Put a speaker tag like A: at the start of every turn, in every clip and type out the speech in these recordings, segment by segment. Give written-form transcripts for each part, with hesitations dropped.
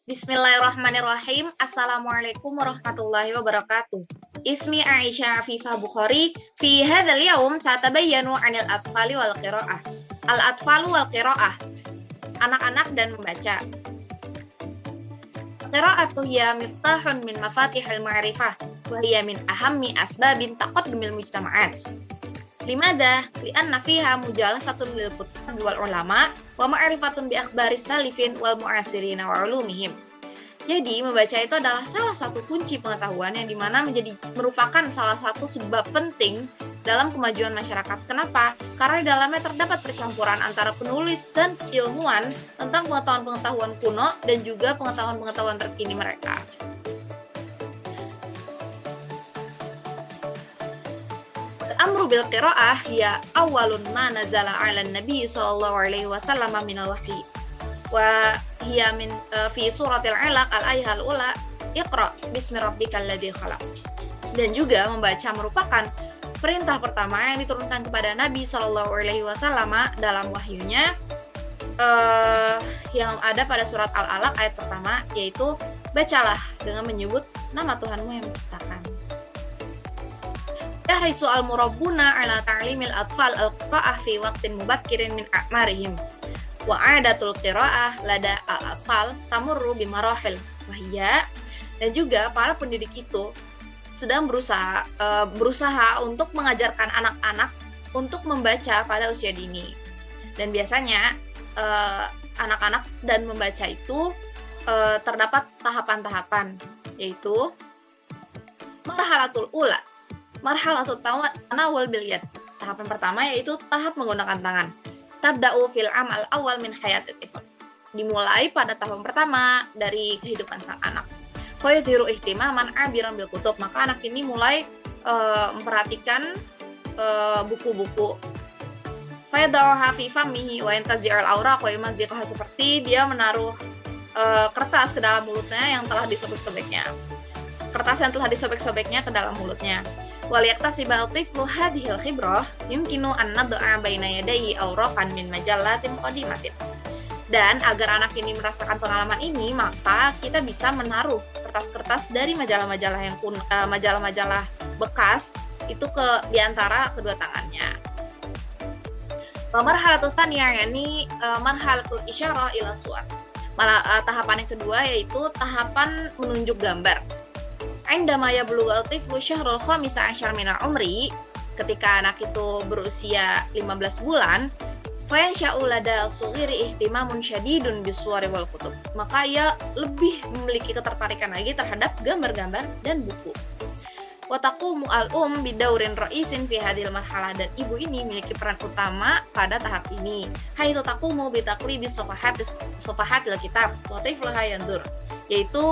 A: Bismillahirrahmanirrahim. Assalamualaikum warahmatullahi wabarakatuh. Ismi Aisyah Afifah Bukhari. Fi hadzal yaum satabayyanu 'anil atfali wal qiraah. Al-atfalu wal qiraah. Anak-anak dan membaca. Qiraatu hiya miftahun min mafatihil ma'rifah wa hiya min ahammi asbabin taqaddumil mujtama'at. Limada? Li'anna fiha mujalasatun lil kutub wal ulama wa ma'rifatun bi akhbaris salifin wal mu'asirina wa ulumihim. Jadi, membaca itu adalah salah satu kunci pengetahuan yang dimana merupakan salah satu sebab penting dalam kemajuan masyarakat. Kenapa? Karena di dalamnya terdapat percampuran antara penulis dan ilmuwan tentang pengetahuan-pengetahuan kuno dan juga pengetahuan-pengetahuan terkini mereka. Amru bil qiraah ya awalun ma nazala 'ala nabi sallallahu alaihi wasallam min al-wahyi wa hiya min fi suratil 'alaq al-ayah al-ula iqra bismi rabbikal ladzi khalaq. Dan juga membaca merupakan perintah pertama yang diturunkan kepada Nabi sallallahu alaihi wasallam dalam wahyunya yang ada pada surat Al-Alaq ayat pertama, yaitu bacalah dengan menyebut nama Tuhanmu yang menciptakan. Yahrisu al-murabbuna ala ta'limil atfal al-qira'ah fi waqtin mubakkirin min a'marihim wa 'adatul qira'ah lada al-atfal tamurru bimarahil wahiyya. Dan juga para pendidik itu sedang berusaha untuk mengajarkan anak-anak untuk membaca pada usia dini. Dan biasanya anak-anak dan membaca itu terdapat tahapan-tahapan, yaitu marhalatul ula, marhalatul tanawul bil yad. Tahapan pertama yaitu tahap menggunakan tangan. Tabda'u fil amal awal min hayatit tifl. Dimulai pada tahun pertama dari kehidupan sang anak. Fayadhiru ihtimaman abiran bil kutub. Maka anak ini mulai memperhatikan buku-buku. Fayadauha fi famihi wa yantazi'al awraq wa yumazziqaha, seperti dia menaruh kertas ke dalam mulutnya yang telah disobek-sobeknya. Kertas yang telah disobek-sobeknya ke dalam mulutnya. Wal yaktasibal tiflu hadhil khibrah yumkinu an nad'a baina yadayhi awraqan min majallatin qadimatin. Dan agar anak ini merasakan pengalaman ini, maka kita bisa menaruh kertas-kertas dari majalah-majalah yang majalah-majalah bekas itu di antara kedua tangannya. Marhalatul tsaniyah yakni marhalatul isyarah ila suwar. Tahapan yang kedua yaitu tahapan menunjuk gambar. Indama yablughu al-tiflu syahrul khamisa asyar min umri, ketika anak itu berusia 15 bulan, fayansha'u lada sughiri ihtimamun syadidun bisuwari wal kutub. Maka ia lebih memiliki ketertarikan lagi terhadap gambar-gambar dan buku. Wa taqumu al-um bidaurin ra'isin fi hadhil marhalah, dan ibu ini memiliki peran utama pada tahap ini. Haitsu taqumu bi taqlibi safahatil kitab wa tifluha yandur, yaitu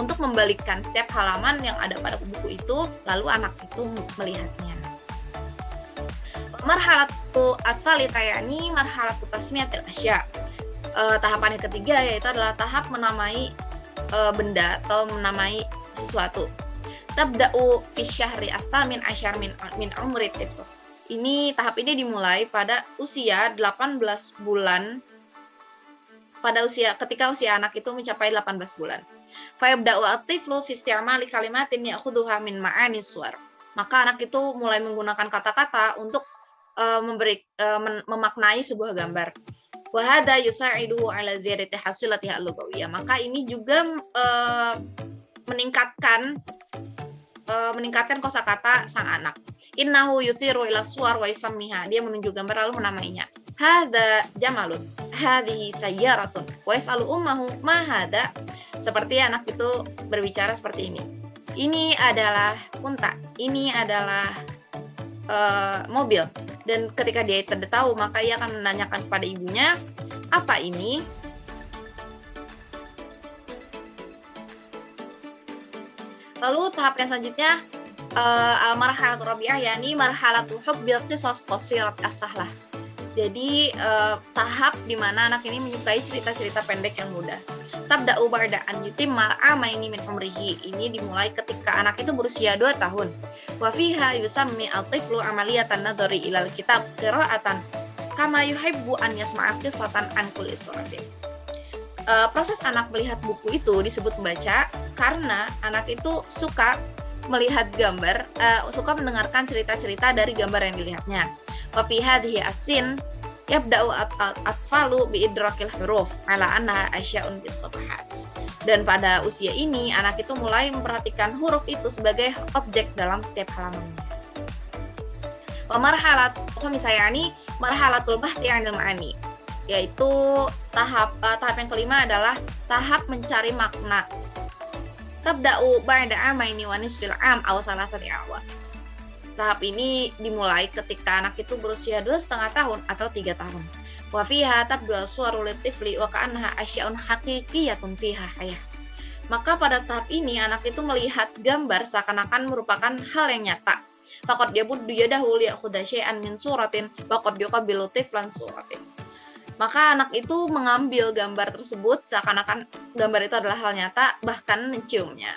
A: untuk membalikkan setiap halaman yang ada pada buku itu, lalu anak itu melihatnya. Marhalatu ats-tsalitsah yakni marhalatu tasmiyatil asya. Tahapan yang ketiga yaitu adalah tahap menamai benda atau menamai sesuatu. Tabda'u fi syahri ats-tsamin asyar min umri tifl. Tahap ini dimulai pada usia 18 bulan, ketika usia anak itu mencapai 18 bulan. Fa yabda'u at-tiflu fi isti'mali kalimatin ya'khudhuha min ma'ani suwar. Maka anak itu mulai menggunakan kata-kata untuk memaknai sebuah gambar. Wa hadza yusa'iduhu 'ala ziyadati hasilatiha al-lughawiyah. Maka ini juga meningkatkan kosakata sang anak. Innahu yuthiru ila suwar wa yusammiha. Dia menunjuk gambar lalu menamainya. Hadza jamalun, hadhihi sayyaratun, wa yas'alu ummahu ma hadza. Seperti anak itu berbicara seperti ini. Ini adalah unta, ini adalah mobil. Dan ketika dia tidak tahu, maka ia akan menanyakan kepada ibunya, apa ini? Lalu tahap yang selanjutnya al-marhalatul rabi'ah yakni marhalatul hubbil qisas qasirat as-sahlah. Jadi tahap di mana anak ini menyukai cerita-cerita pendek yang mudah. Tabda'u ba'da an yutimmal amaini min umrihi. Ini dimulai ketika anak itu berusia 2 tahun. Wa fiha yusammi al-tiflu amaliyatan nadhari ilal kitab qira'atan kama yuhibbu an yasma'a qissatan an kulli suratin. Proses anak melihat buku itu disebut membaca karena anak itu suka melihat gambar, suka mendengarkan cerita-cerita dari gambar yang dilihatnya. Wa fi hadhihi as-sin yabda'u at-atfalu bi idrakil huruf ala annaha asya'un bis-safahat. Dan pada usia ini anak itu mulai memperhatikan huruf itu sebagai objek dalam setiap halamannya. Wa marhalat khamisayani marhalatul bahthi 'anil ma'ani, yaitu tahap yang kelima adalah tahap mencari makna. Tabda'u ba'da amaini wa nisfil 'am aw thalathati a'wam. Tahap ini dimulai ketika anak itu berusia 2,5 tahun atau 3 tahun. Wa fiha tabda'u suwarul tifli wa ka'annaha asya'un haqiqiyatun fiha hayah. Maka pada tahap ini anak itu melihat gambar seakan-akan merupakan hal yang nyata. Faqad yabuddu yadahu liyakhudha syai'an min suratin wa qad yuqabbilu tiflan suratin. Maka anak itu mengambil gambar tersebut seakan-akan gambar itu adalah hal nyata, bahkan menciumnya.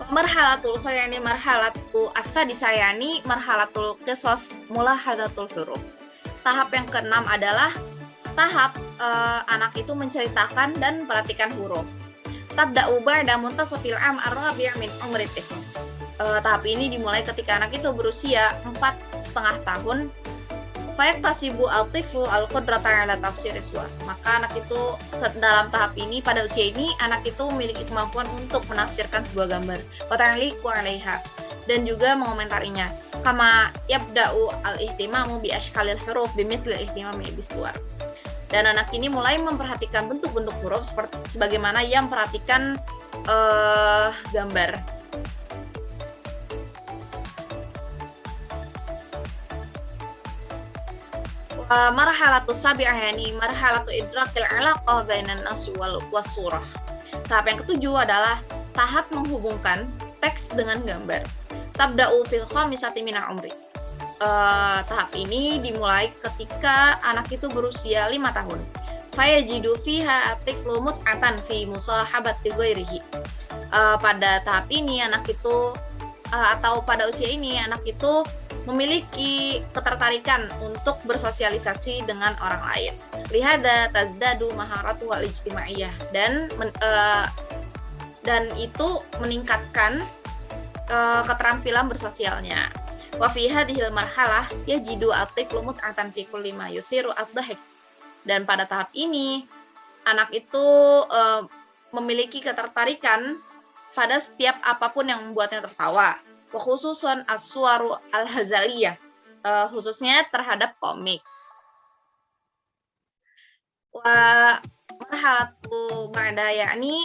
A: Marhalatul khayani marhalatu as-sadisayani marhalatul qisas mulahadatul huruf. Tahap yang keenam adalah tahap anak itu menceritakan dan perhatikan huruf. Tabda'u ba'da muntasafil 'am ar-rabi' min umri tifl. Tahap ini dimulai ketika anak itu berusia 4,5 tahun. Fayaktasibu al-tiflu al-qudrata 'ala tafsiri suwar. Maka anak itu dalam tahap ini, pada usia ini anak itu memiliki kemampuan untuk menafsirkan sebuah gambar. Wa ta'liqu 'alaiha, dan juga mengomentarinya. Kama yabda'u al-ihtimamu bi ashkalil huruf bimithli ihtimami bis-suwar. Dan anak ini mulai memperhatikan bentuk-bentuk huruf sebagaimana ia memperhatikan gambar. Marhalatu sabi'ah yani marhalatu idrakil 'alaqah bainan nas wal surah. Tahap yang ketujuh adalah tahap menghubungkan teks dengan gambar. Tabda'u fil khamisati min umri. Tahap ini dimulai ketika anak itu berusia 5 tahun. Fayajidu fiha at-tiflu mut'atan fi musahabati ghairihi. Pada tahap ini anak itu atau pada usia ini anak itu memiliki ketertarikan untuk bersosialisasi dengan orang lain. Lihada tazdadu maharatu wal ijtimaiyah, dan itu meningkatkan keterampilan bersosialnya. Wa fi hadhil marhalah yajidu at-tiflu mut'atan fi kulli ma yuthiru ad-dhahik. Dan pada tahap ini anak itu memiliki ketertarikan pada setiap apapun yang membuatnya tertawa. Wa khususan as-suwaru al-hazaliyah, khususnya terhadap komik. Wa marhalatu ba'da yakni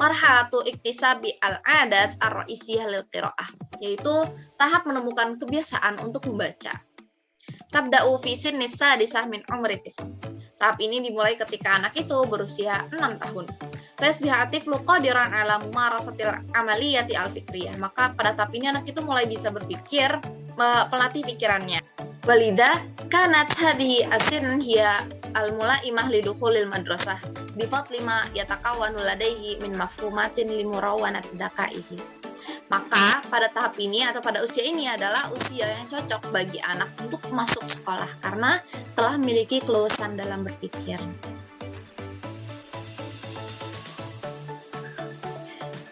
A: marhalatu iktisabi al-adat ar-ra'isiyah lil qira'ah, yaitu tahap menemukan kebiasaan untuk membaca. Tabda'u fi sinnis sadisah min umri tifl. Tahap ini dimulai ketika anak itu berusia 6 tahun. Fasbiha tiflu qadiran ala mumarasatil amaliyati al-fikriyah. Maka pada tahap ini anak itu mulai bisa berpikir, pelatih pikirannya. Walida kanat hadhihi asin hiya al-mulaimah lidukhulil madrasah bi fadli ma yatakawwanu ladaihi min mafhumatin limurawanat dakaihi. Maka pada tahap ini atau pada usia ini adalah usia yang cocok bagi anak untuk masuk sekolah karena telah memiliki keluasan dalam berpikir.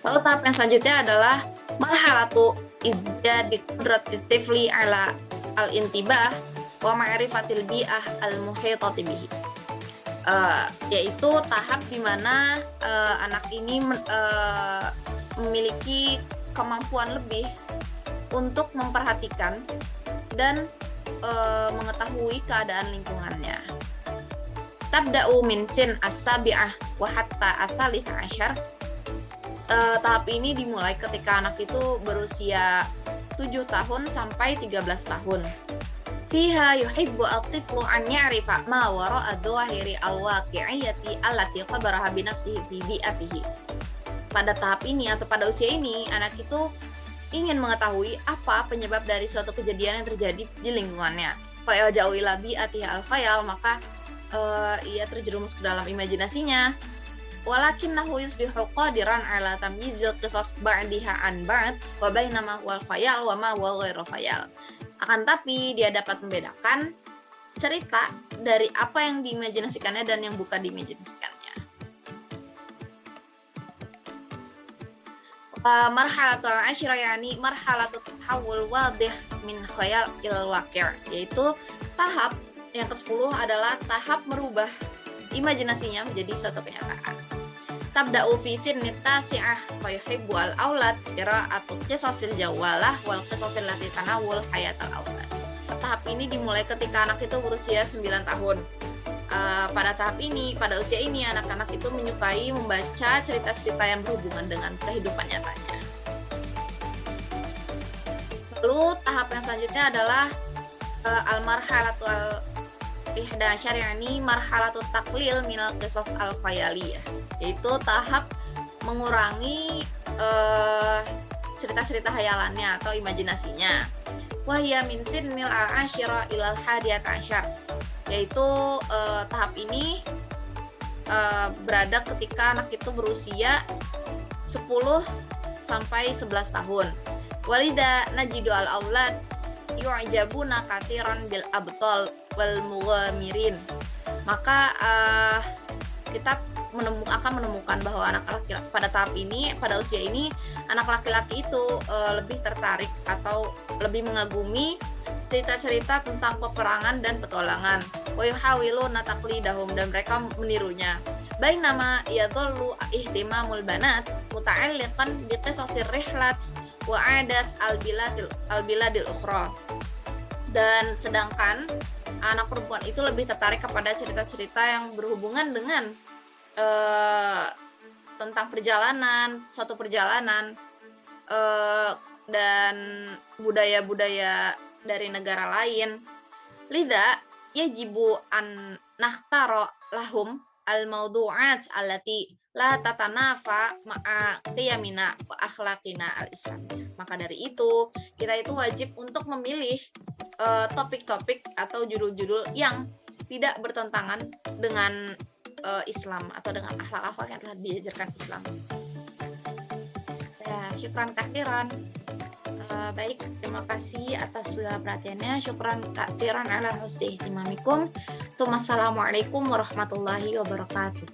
A: Lalu tahap yang selanjutnya adalah marhalatu izdadi qudrati tifli ala al-intibah wa ma'rifatil bi'ah al-muhitati bihi. Yaitu tahap di mana anak ini memiliki kemampuan lebih untuk memperhatikan dan mengetahui keadaan lingkungannya. Tabda'u min sin as-sabi'ah wa hatta as-salisa asyar. Tahap ini dimulai ketika anak itu berusia 7 tahun sampai 13 tahun. Fiha yuhibbu at-tiflu an ya'rifa ma wara'a dhawahiri al-waqi'iyyati allati khabaraha bi nafsihi fi bi'atihi. Pada tahap ini atau pada usia ini, anak itu ingin mengetahui apa penyebab dari suatu kejadian yang terjadi di lingkungannya. Fa ja'u ila bi'atihi al-khayal, maka ia terjerumus ke dalam imajinasinya. Walakinnahu yusbihu qadiran ala tamyizil qisas ba'diha an ba'd wa bainama wal khayal wa ma huwa ghairu khayal. Akan tapi dia dapat membedakan cerita dari apa yang diimajinasikannya dan yang bukan diimajinasikannya. Marhalatul asyirah yani marhalatut tahawul wadih min khayal ilal waqi', yaitu tahap yang ke-10 adalah tahap merubah imajinasinya menjadi suatu kenyataan. Tabda'u fi sinni tasi'ah fa yuhibbu al-aulad qira'atu qisasil jawalah wal qisasil lati tanawul hayatal aulad. Tahap ini dimulai ketika anak itu berusia 9 tahun. Pada usia ini anak-anak itu menyukai membaca cerita-cerita yang berhubungan dengan kehidupan nyatanya. Lalu tahap yang selanjutnya adalah al-marhalatul ihdasyar yani marhalatul taklil minal qisas al-khayaliyah, yaitu tahap mengurangi cerita-cerita hayalannya atau imajinasinya. Wahya min sinnil al-asyira ilal hadiyat asyar, yaitu tahap ini berada ketika anak itu berusia 10 sampai 11 tahun. Walida najidu al-aulad yu'jabuna katsiran bil abtal wal mughamirin. Maka kita akan menemukan bahwa anak laki-laki pada tahap ini, pada usia ini, anak laki-laki itu lebih tertarik atau lebih mengagumi cerita-cerita tentang peperangan dan petualangan. Wa yuhawiluna taqlidahum, dan mereka menirunya. Bainama yadhallu ihtimamul banat muta'alliqan bi qisasir rihlat wa 'adat al-biladil ukhra. Dan sedangkan anak perempuan itu lebih tertarik kepada cerita-cerita yang berhubungan dengan tentang suatu perjalanan dan budaya-budaya dari negara lain. Lidha yajibu an nakhtara lahum al-mawdu'at allati la tatanafa ma'a qiyamina wa akhlaqina al-islamiyah. Maka dari itu, kita itu wajib untuk memilih topik-topik atau judul-judul yang tidak bertentangan dengan Islam atau dengan akhlak-akhlak yang telah diajarkan Islam. Ya, syukran katsiran. Baik, terima kasih atas perhatiannya. Syukran katsiran ala husni ihtimamikum. Assalamualaikum warahmatullahi wabarakatuh.